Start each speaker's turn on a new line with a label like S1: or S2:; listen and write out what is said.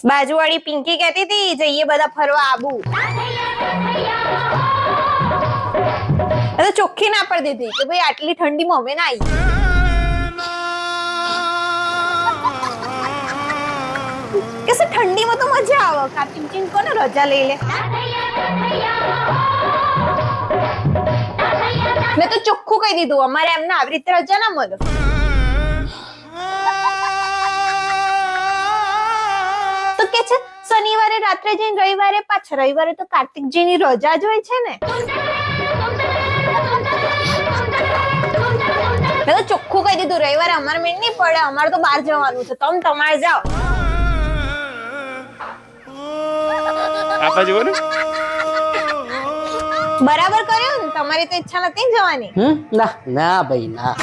S1: બાજુવાળી પિંકી કહેતી હતી જઈએ બધા ફરવા આબુ. તો ચોખ્ખી ના પડી દીધી કે ભાઈ આટલી ઠંડીમાં અમે ના આવી. કે ઠંડીમાં તો મજા આવે. કાર્તિક ચિંત કોને રજા લઈ લે. મેં તો ચોખ્ખું કહી દીધું અમારે એમને આવી રીતે રજા ના મળે. તો કે છે શનિવારે રાત્રે જઈને રવિવારે પાછા. રવિવારે તો કાર્તિકજી ની રજા જ હોય છે ને. મેં તો ચોખ્ખું કહી દીધું રવિવારે અમારે મેળ નહીં પડે. અમારે તો બહાર જવાનું છે. તમે તમારે જાઓ.
S2: આપા જુઓ ને
S1: બરાબર કર્યું ને. તમારી તો ઈચ્છા નથી જવાની.
S3: ના ના ભાઈ ના.